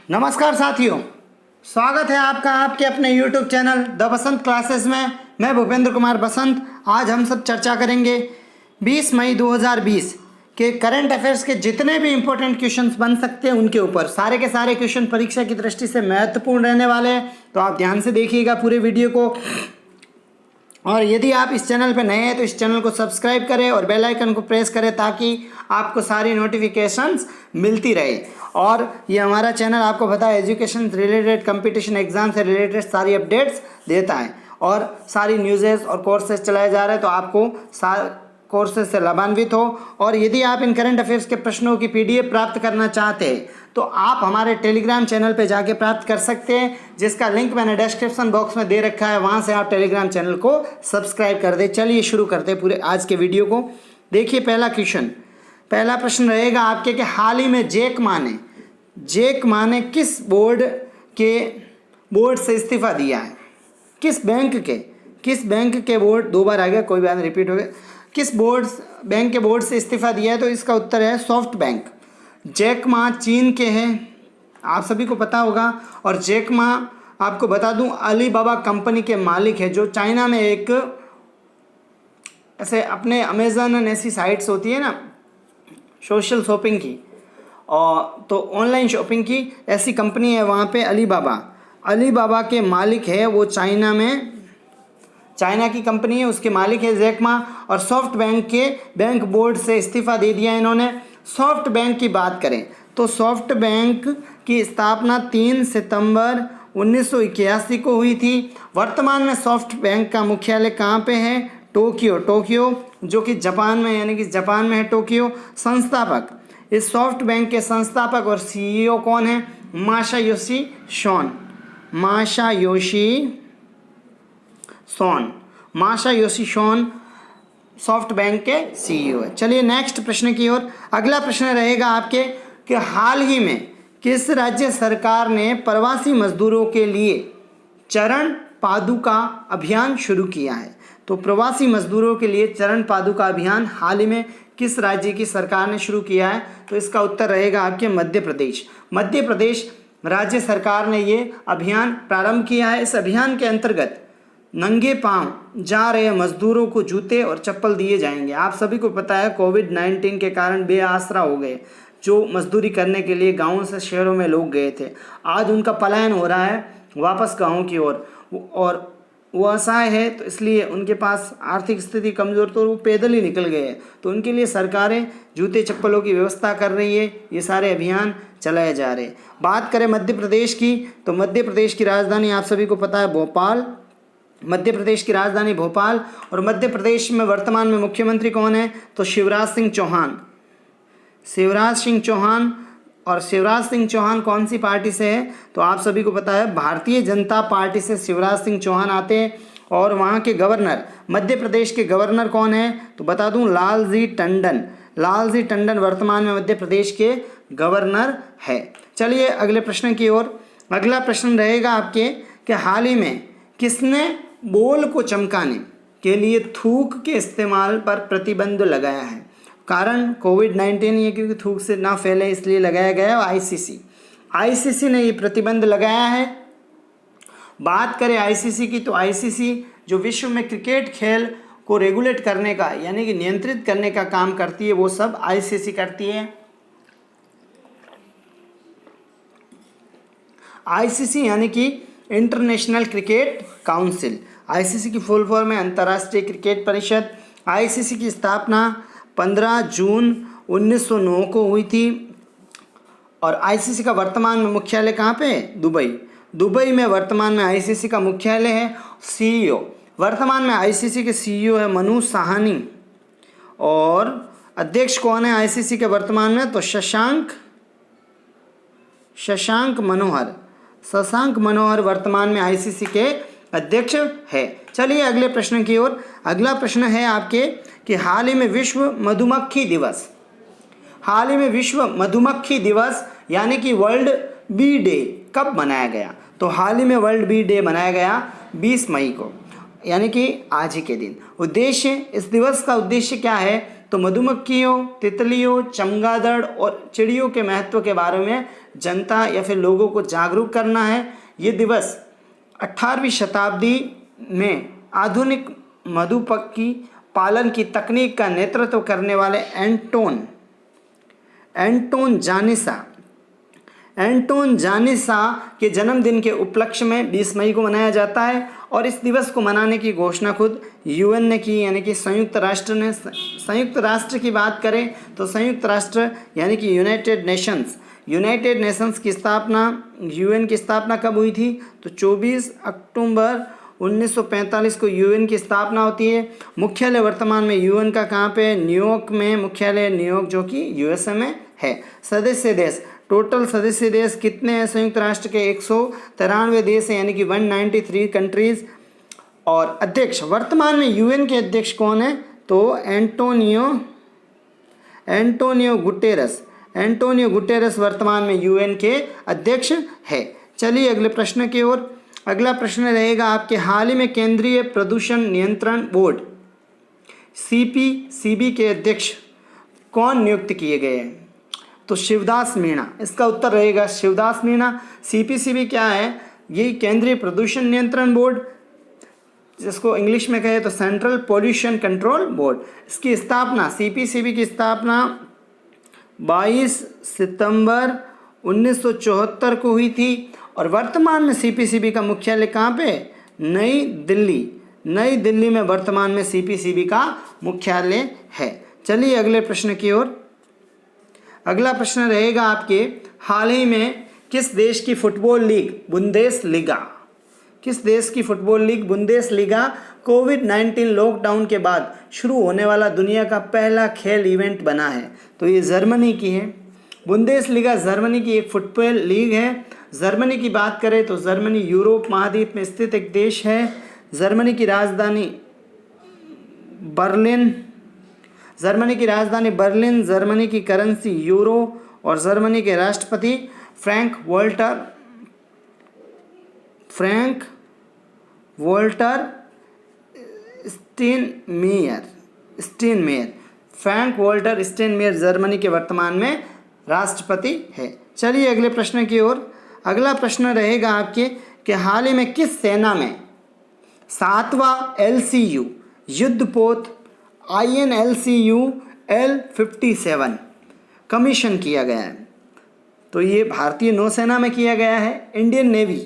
नमस्कार साथियों, स्वागत है आपका आपके अपने YouTube channel the Basant classes में। मैं भूपेंद्र कुमार बसंत। आज हम सब चर्चा करेंगे 20 मई 2020 के करंट अफेयर्स के जितने भी इम्पोर्टेंट क्वेश्चंस बन सकते हैं उनके ऊपर। सारे के सारे क्वेश्चन परीक्षा की दृष्टि से महत्वपूर्ण रहने वाले हैं, तो आप ध्यान से देखिएगा पूरे वीडियो को। और यदि आप इस चैनल पर नए हैं तो इस चैनल को सब्सक्राइब करें और बेल आइकन को प्रेस करें ताकि आपको सारी नोटिफिकेशंस मिलती रहे। और ये हमारा चैनल आपको पता है एजुकेशन रिलेटेड, कंपटीशन एग्जाम से रिलेटेड सारी अपडेट्स देता है और सारी न्यूज़ेस और कोर्सेज चलाए जा रहे हैं, तो आपको कोर्सेज से लाभान्वित हो। और यदि आप इन करंट अफेयर्स के प्रश्नों की PDF प्राप्त करना चाहते हैं तो आप हमारे टेलीग्राम चैनल पे जाके प्राप्त कर सकते हैं, जिसका लिंक मैंने डिस्क्रिप्शन बॉक्स में दे रखा है। वहाँ से आप टेलीग्राम चैनल को सब्सक्राइब कर दें। चलिए शुरू करते हैं पूरे आज के वीडियो को। देखिए पहला प्रश्न रहेगा आपके कि हाल ही में जैक मा ने किस बोर्ड से इस्तीफा दिया है? किस बैंक के बोर्ड, दो बार आ गया, कोई बात नहीं, रिपीट हो गया। किस बैंक के बोर्ड से इस्तीफा दिया है? तो इसका उत्तर है सॉफ्ट बैंक। जैक मा चीन के हैं, आप सभी को पता होगा। और जैक मा आपको बता दूं अलीबाबा कंपनी के मालिक है, जो चाइना में एक ऐसे अपने अमेज़न ऐसी साइट्स होती है ना सोशल शॉपिंग की, और तो ऑनलाइन शॉपिंग की ऐसी कंपनी है वहाँ पे अलीबाबा के मालिक है वो। चाइना की कंपनी है, उसके मालिक है जैक मा। और सॉफ्ट बैंक के बैंक बोर्ड से इस्तीफा दे दिया इन्होंने। सॉफ्ट बैंक की बात करें तो सॉफ्ट बैंक की स्थापना 3 सितंबर 1981 को हुई थी। वर्तमान में सॉफ्ट बैंक का मुख्यालय कहाँ पे है? टोक्यो, जो कि जापान में, यानी कि जापान में है टोक्यो। संस्थापक, इस सॉफ्ट बैंक के संस्थापक और CEO कौन है? मासायोशी सोन सॉफ्ट बैंक के CEO है। चलिए नेक्स्ट प्रश्न की ओर। अगला प्रश्न रहेगा आपके कि हाल ही में किस राज्य सरकार ने प्रवासी मजदूरों के लिए चरण पादुका अभियान शुरू किया है? तो प्रवासी मजदूरों के लिए चरण पादुका अभियान हाल ही में किस राज्य की सरकार ने शुरू किया है? तो इसका उत्तर रहेगा आपके मध्य प्रदेश राज्य सरकार ने ये अभियान प्रारंभ किया है। इस अभियान के अंतर्गत नंगे पांव जा रहे मजदूरों को जूते और चप्पल दिए जाएंगे। आप सभी को पता है कोविड-19 के कारण बेआसरा हो गए जो मजदूरी करने के लिए गाँवों से शहरों में लोग गए थे। आज उनका पलायन हो रहा है वापस गाँव की ओर, और वो असहाय है, तो इसलिए उनके पास आर्थिक स्थिति कमज़ोर, तो वो पैदल ही निकल गए हैं। तो उनके लिए सरकारें जूते चप्पलों की व्यवस्था कर रही है। ये सारे अभियान चलाए जा रहे हैं। बात करें मध्य प्रदेश की, तो मध्य प्रदेश की राजधानी आप सभी को पता है भोपाल। मध्य प्रदेश की राजधानी भोपाल। और मध्य प्रदेश में वर्तमान में मुख्यमंत्री कौन है? तो शिवराज सिंह चौहान। और शिवराज सिंह चौहान कौन सी पार्टी से है? तो आप सभी को पता है भारतीय जनता पार्टी से शिवराज सिंह चौहान आते हैं। और वहाँ के गवर्नर, मध्य प्रदेश के गवर्नर कौन है? तो बता दूं लालजी टंडन वर्तमान में मध्य प्रदेश के गवर्नर है। चलिए अगले प्रश्न की ओर। अगला प्रश्न रहेगा आपके कि हाल ही में किसने बोल को चमकाने के लिए थूक के इस्तेमाल पर प्रतिबंध लगाया है? कारण कोविड-19 ये क्योंकि थूक से ना फैले इसलिए लगाया गया है। आईसीसी ने ये प्रतिबंध लगाया है। बात करें आईसीसी की, तो आईसीसी जो विश्व में क्रिकेट खेल को रेगुलेट करने का, यानी कि नियंत्रित करने का काम करती है, वो सब आईसीसी करती है। आईसीसी यानी कि इंटरनेशनल क्रिकेट काउंसिल। आईसीसी की फुल फॉर्म है अंतर्राष्ट्रीय क्रिकेट परिषद। आईसीसी की स्थापना 15 जून 1909 को हुई थी। और आईसीसी का वर्तमान में मुख्यालय कहाँ पे है? दुबई में वर्तमान में आईसीसी का मुख्यालय है। CEO वर्तमान में आईसीसी के CEO है मनोज साहनी। और अध्यक्ष कौन है आईसीसी के वर्तमान में? तो शशांक मनोहर वर्तमान में आईसीसी के अध्यक्ष है। चलिए अगले प्रश्न की ओर। अगला प्रश्न है आपके कि हाल ही में विश्व मधुमक्खी दिवस यानी कि वर्ल्ड बी डे कब मनाया गया? तो हाल ही में वर्ल्ड बी डे मनाया गया 20 मई को, यानी कि आज ही के दिन। इस दिवस का उद्देश्य क्या है तो मधुमक्खियों, तितलियों, चमगादड़ और चिड़ियों के महत्व के बारे में जनता या फिर लोगों को जागरूक करना है। ये दिवस 18वीं शताब्दी में आधुनिक मधुमक्खी पालन की तकनीक का नेतृत्व करने वाले एंटोन जानिसा के जन्मदिन के उपलक्ष्य में 20 मई को मनाया जाता है। और इस दिवस को मनाने की घोषणा खुद यूएन ने की, यानी कि संयुक्त राष्ट्र ने। संयुक्त राष्ट्र की बात करें तो संयुक्त राष्ट्र यानी कि यूनाइटेड नेशंस की स्थापना, यूएन की स्थापना कब हुई थी? तो 24 अक्टूबर 1945 को यूएन की स्थापना होती है। मुख्यालय वर्तमान में यूएन का कहाँ पे? न्यूयॉर्क में मुख्यालय, न्यूयॉर्क जो कि यूएसए में है। सदस्य देश, टोटल सदस्य देश कितने हैं संयुक्त राष्ट्र के? 193 देश हैं, यानी कि 193 कंट्रीज। और अध्यक्ष, वर्तमान में यूएन के अध्यक्ष कौन है? तो एंटोनियो गुटेरस वर्तमान में यूएन के अध्यक्ष है। चलिए अगले प्रश्न की ओर। अगला प्रश्न रहेगा आपके, हाल ही में केंद्रीय प्रदूषण नियंत्रण बोर्ड CPCB के अध्यक्ष कौन नियुक्त किए गए हैं? तो शिवदास मीणा, इसका उत्तर रहेगा शिवदास मीणा। CPCB क्या है? ये केंद्रीय प्रदूषण नियंत्रण बोर्ड, जिसको इंग्लिश में कहे तो सेंट्रल पोल्यूशन कंट्रोल बोर्ड। इसकी स्थापना, CPCB की स्थापना 22 सितंबर 1974 को हुई थी। और वर्तमान में CPCB का मुख्यालय कहाँ पे? नई दिल्ली में वर्तमान में CPCB का मुख्यालय है। चलिए अगले प्रश्न की ओर। अगला प्रश्न रहेगा आपके, हाल ही में किस देश की फुटबॉल लीग बुंदेसलीगा कोविड-19 लॉकडाउन के बाद शुरू होने वाला दुनिया का पहला खेल इवेंट बना है? तो ये जर्मनी की है। बुंदेसलीगा जर्मनी की एक फुटबॉल लीग है। जर्मनी की बात करें तो जर्मनी यूरोप महाद्वीप में स्थित एक देश है। जर्मनी की राजधानी बर्लिन, जर्मनी की करेंसी यूरो और जर्मनी के राष्ट्रपति फ्रैंक वोल्टर स्टेनमेयर जर्मनी के वर्तमान में राष्ट्रपति है। चलिए अगले प्रश्न की ओर। अगला प्रश्न रहेगा आपके कि हाल ही में किस सेना में 7वां LCU युद्धपोत INLCU L57 कमीशन किया गया है? तो ये भारतीय नौसेना में किया गया है। इंडियन नेवी,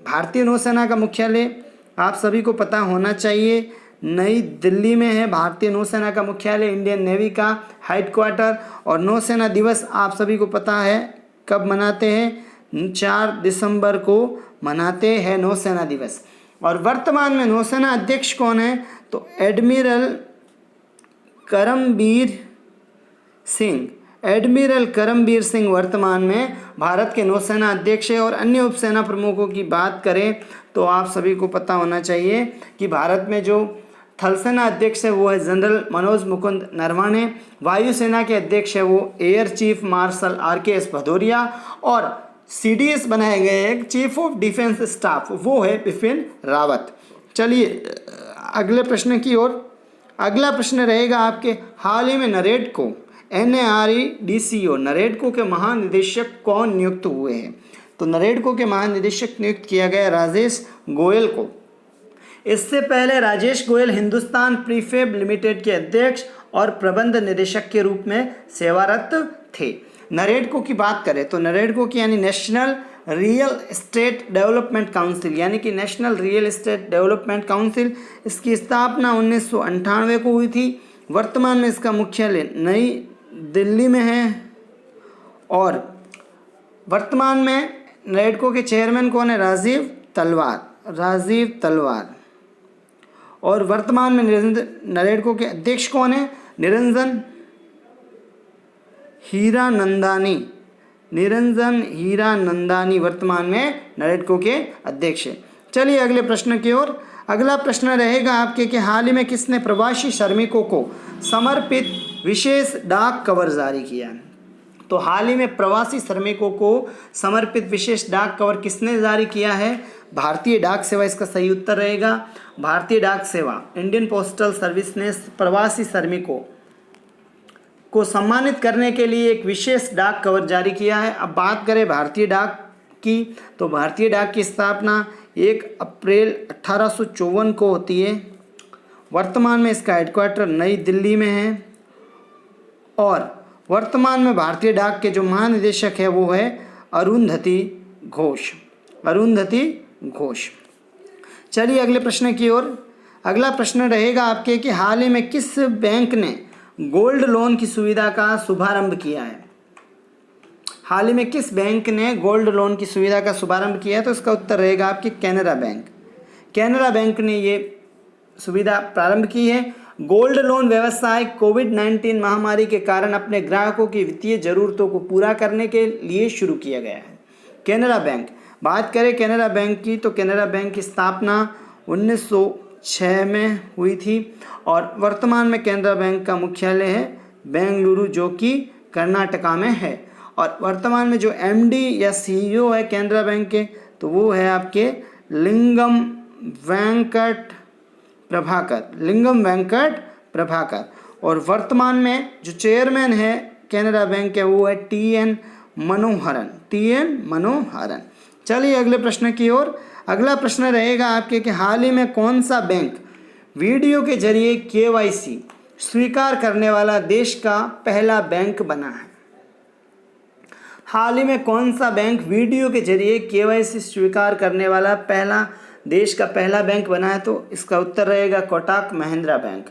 भारतीय नौसेना का मुख्यालय आप सभी को पता होना चाहिए, नई दिल्ली में है। भारतीय नौसेना का मुख्यालय, इंडियन नेवी का हेडक्वार्टर। और नौसेना दिवस आप सभी को पता है कब मनाते हैं? 4 दिसंबर को मनाते हैं नौसेना दिवस। और वर्तमान में नौसेना अध्यक्ष कौन है? तो एडमिरल करमबीर सिंह वर्तमान में भारत के नौसेना अध्यक्ष है। और अन्य उपसेना प्रमुखों की बात करें तो आप सभी को पता होना चाहिए कि भारत में जो थल सेना अध्यक्ष है वो है जनरल मनोज मुकुंद नरवणे। वायुसेना के अध्यक्ष है वो air chief marshal RKS Bhadauria. और CDS बनाए गए एक चीफ ऑफ डिफेंस स्टाफ, वो है बिपिन रावत। चलिए अगले प्रश्न की ओर। अगला प्रश्न रहेगा आपके, हाल ही में नरेडको NAREDCO नरेडको के महानिदेशक कौन नियुक्त हुए हैं? तो नरेडको के महानिदेशक नियुक्त किया गया राजेश गोयल को। इससे पहले राजेश गोयल हिंदुस्तान प्रीफेब लिमिटेड के अध्यक्ष और प्रबंध निदेशक के रूप में सेवारत थे। नरेडको की बात करें तो नरेडको की यानी national real estate development council, यानी कि national real estate development council, इसकी स्थापना 1998 को हुई थी। वर्तमान में इसका मुख्यालय नई दिल्ली में है। और वर्तमान में नरेडको के चेयरमैन कौन है? राजीव तलवार। और वर्तमान में नरेडको के अध्यक्ष कौन है? निरंजन हीरानंदानी वर्तमान में नरेडको के अध्यक्ष है। चलिए अगले प्रश्न की ओर। अगला प्रश्न रहेगा आपके कि हाल ही में किसने प्रवासी श्रमिकों को समर्पित विशेष डाक कवर जारी किया? तो हाल ही में प्रवासी श्रमिकों को समर्पित विशेष डाक कवर किसने जारी किया है? भारतीय डाक सेवा इसका सही उत्तर रहेगा। भारतीय डाक सेवा, इंडियन पोस्टल सर्विस ने प्रवासी श्रमिकों को सम्मानित करने के लिए एक विशेष डाक कवर जारी किया है। अब बात करें भारतीय डाक की, तो भारतीय डाक की स्थापना 1 अप्रैल 1854 को होती है। वर्तमान में इसका हेडक्वार्टर नई दिल्ली में है और वर्तमान में भारतीय डाक के जो महानिदेशक है वो है अरुंधति घोष। अरुंधति घोष। चलिए अगले प्रश्न की ओर। अगला प्रश्न रहेगा आपके कि हाल ही में किस बैंक ने गोल्ड लोन की सुविधा का शुभारंभ किया है। हाल ही में किस बैंक ने गोल्ड लोन की सुविधा का शुभारंभ किया है, तो इसका उत्तर रहेगा आपकी कैनरा बैंक। कैनरा बैंक ने ये सुविधा प्रारंभ की है। गोल्ड लोन व्यवसाय कोविड-19 महामारी के कारण अपने ग्राहकों की वित्तीय जरूरतों को पूरा करने के लिए शुरू किया गया है। कैनरा बैंक, बात करें कैनरा बैंक की, तो कैनरा बैंक की स्थापना 1906 में हुई थी और वर्तमान में कैनरा बैंक का मुख्यालय है बेंगलुरु, जो कि कर्नाटका में है। और वर्तमान में जो एमडी या सीईओ है कैनरा बैंक के, तो वो है आपके लिंगम वेंकट प्रभाकर। और वर्तमान में जो चेयरमैन है कैनरा बैंक के वो है टीएन मनोहरन। चलिए अगले प्रश्न की ओर। अगला प्रश्न रहेगा आपके कि हाल ही में कौन सा बैंक वीडियो के जरिए केवाईसी स्वीकार करने वाला देश का पहला बैंक बना है। हाल ही में कौन सा बैंक वीडियो के जरिए केवाईसी स्वीकार करने वाला देश का पहला बैंक बना है, तो इसका उत्तर रहेगा कोटक महिंद्रा बैंक।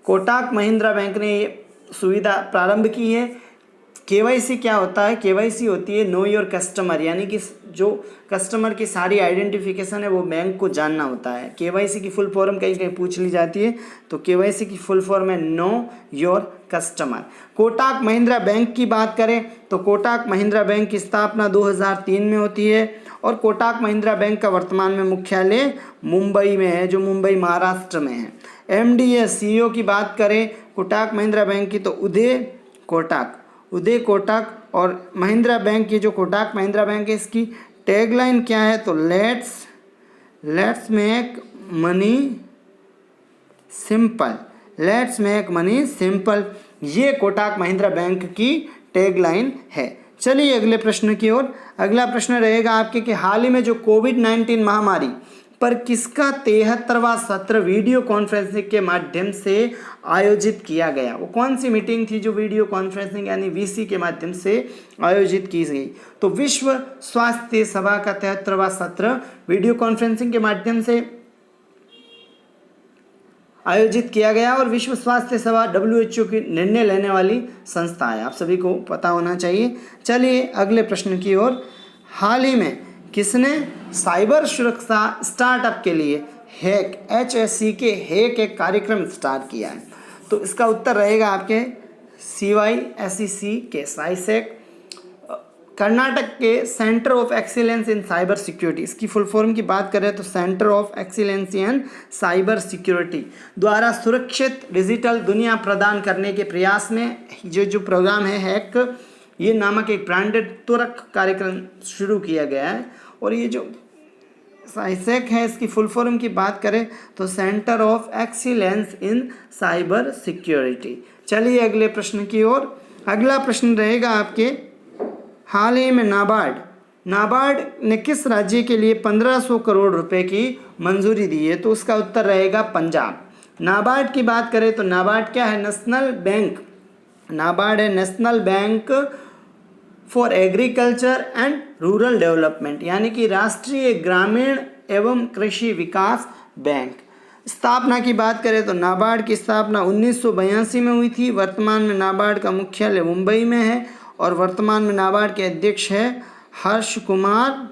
कोटक महिंद्रा बैंक ने ये सुविधा प्रारंभ की है। केवाईसी क्या होता है? केवाईसी होती है नो योर कस्टमर, यानी कि जो कस्टमर की सारी आइडेंटिफिकेशन है वो बैंक को जानना होता है। केवाईसी की फुल फॉर्म कहीं कहीं पूछ ली जाती है, तो केवाईसी की फुल फॉर्म है know your customer. Kotak Mahindra bank की बात करें तो कोटक महिंद्रा बैंक की स्थापना 2003 में होती है और कोटक महिंद्रा बैंक का वर्तमान में मुख्यालय मुंबई में है, जो मुंबई महाराष्ट्र में है। एमडी या सीईओ की बात करें कोटक महिंद्रा बैंक की, तो उदय कोटक। और महिंद्रा बैंक की जो कोटक महिंद्रा बैंक है इसकी टैगलाइन क्या है, तो लेट्स मेक मनी सिंपल। ये कोटक महिंद्रा बैंक की टैगलाइन है। चलिए अगले प्रश्न की ओर। अगला प्रश्न रहेगा आपके कि हाल ही में जो कोविड-19 महामारी पर किसका 73वां सत्र वीडियो कॉन्फ्रेंसिंग के माध्यम से आयोजित किया गया। वो कौन सी मीटिंग थी जो वीडियो कॉन्फ्रेंसिंग यानी वीसी के माध्यम से आयोजित की गई, तो विश्व स्वास्थ्य सभा का 73वां सत्र वीडियो कॉन्फ्रेंसिंग के माध्यम से आयोजित किया गया। और विश्व स्वास्थ्य सभा WHO की निर्णय लेने वाली संस्था है, आप सभी को पता होना चाहिए। चलिए अगले प्रश्न की ओर। हाल ही में किसने साइबर सुरक्षा स्टार्टअप के लिए HSC के हैक एक कार्यक्रम स्टार्ट किया है, तो इसका उत्तर रहेगा आपके CYSEC के साइसेक। कर्नाटक के centre of excellence in cyber security, इसकी फुल फॉर्म की बात करें तो centre of excellence in cyber security द्वारा सुरक्षित डिजिटल दुनिया प्रदान करने के प्रयास में जो प्रोग्राम है हैक ये नामक एक ब्रांडेड त्वरक कार्यक्रम शुरू किया गया है। और ये जो साइसेक है इसकी फुल फॉर्म की बात करें तो centre of excellence in cyber security. चलिए अगले प्रश्न की ओर। अगला प्रश्न रहेगा आपके हाल ही में नाबार्ड ने किस राज्य के लिए 1500 करोड़ रुपए की मंजूरी दी है, तो उसका उत्तर रहेगा पंजाब। नाबार्ड की बात करें तो नाबार्ड क्या है? नाबार्ड है national bank for agriculture and rural development, यानी कि राष्ट्रीय ग्रामीण एवं कृषि विकास बैंक। स्थापना की बात करें तो नाबार्ड की स्थापना 1982 में हुई थी। वर्तमान में नाबार्ड का मुख्यालय मुंबई में है और वर्तमान में नाबार्ड के अध्यक्ष है हर्ष कुमार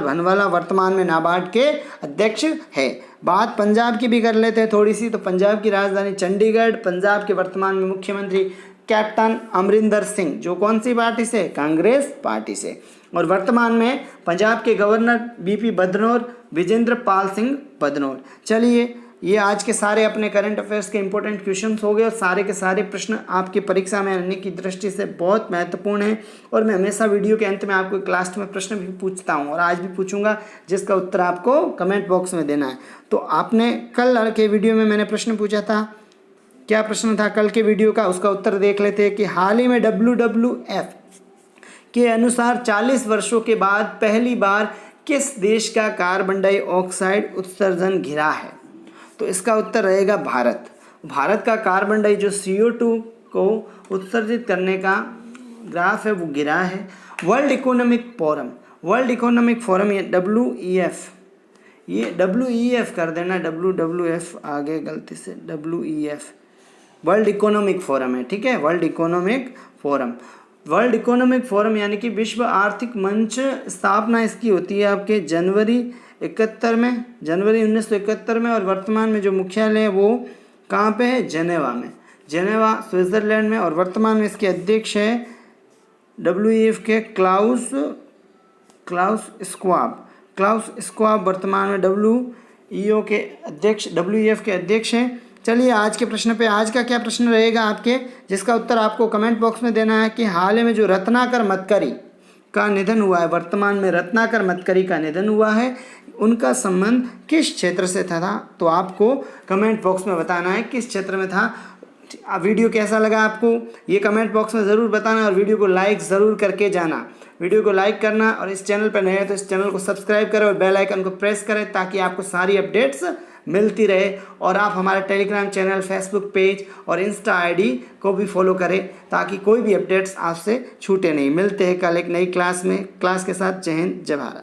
भनवाला वर्तमान में नाबार्ड के अध्यक्ष है। बात पंजाब की भी कर लेते हैं थोड़ी सी, तो पंजाब की राजधानी चंडीगढ़। पंजाब के वर्तमान में मुख्यमंत्री कैप्टन अमरिंदर सिंह, जो कौन सी पार्टी से? कांग्रेस पार्टी से। और वर्तमान में पंजाब के गवर्नर बीपी बदनौर विजेंद्र पाल सिंह बदनौर। चलिए ये आज के सारे अपने करंट अफेयर्स के इंपॉर्टेंट क्वेश्चंस हो गए और सारे के सारे प्रश्न आपकी परीक्षा में आने की दृष्टि से बहुत महत्वपूर्ण है। और मैं हमेशा वीडियो के अंत में आपको एक लास्ट में प्रश्न भी पूछता हूं और आज भी पूछूंगा, जिसका उत्तर आपको कमेंट बॉक्स में देना है। तो आपने कल के वीडियो में मैंने प्रश्न पूछा था क्या प्रश्न था कल के वीडियो का, उसका उत्तर देख लेते हैं कि हाल ही में WWF के अनुसार 40 वर्षों के बाद पहली बार किस देश का कार्बन डाइऑक्साइड उत्सर्जन गिरा है? तो इसका उत्तर रहेगा भारत। भारत का कार्बन डाई जो CO2 को उत्सर्जित करने का ग्राफ है वो गिरा है। वर्ल्ड इकोनॉमिक फोरम ये WEF, ये WEF कर देना, WWF आगे गलती से WEF वर्ल्ड इकोनॉमिक फोरम है, ठीक है, वर्ल्ड इकोनॉमिक फोरम यानी कि विश्व आर्थिक मंच, स्थापना इसकी होती है आपके जनवरी 1971 में, और वर्तमान में जो मुख्यालय है वो कहाँ पे है? जेनेवा स्विट्ज़रलैंड में, और वर्तमान में इसके अध्यक्ष है WEF के क्लाउस स्क्वाब वर्तमान में WEF के अध्यक्ष हैं। चलिए आज के प्रश्न पे, आज का क्या प्रश्न रहेगा आपके, जिसका उत्तर आपको कमेंट बॉक्स में देना है कि हाल ही में जो रत्नाकर मतकरी का निधन हुआ है, वर्तमान में रत्नाकर मतकरी का निधन हुआ है, उनका संबंध किस क्षेत्र से था? तो आपको कमेंट बॉक्स में बताना है किस क्षेत्र में था। वीडियो कैसा लगा आपको ये कमेंट बॉक्स में ज़रूर बताना, और वीडियो को लाइक ज़रूर करके जाना। वीडियो को लाइक करना, और इस चैनल पर नए हैं तो इस चैनल को सब्सक्राइब करें और बेल आइकन को प्रेस करें ताकि आपको सारी अपडेट्स मिलती रहे। और आप हमारा टेलीग्राम चैनल, फेसबुक पेज और इंस्टा ID को भी फॉलो करें ताकि कोई भी अपडेट्स आपसे छूटे नहीं। मिलते हैं कल एक नई क्लास के साथ। जय हिंद, जय भारत।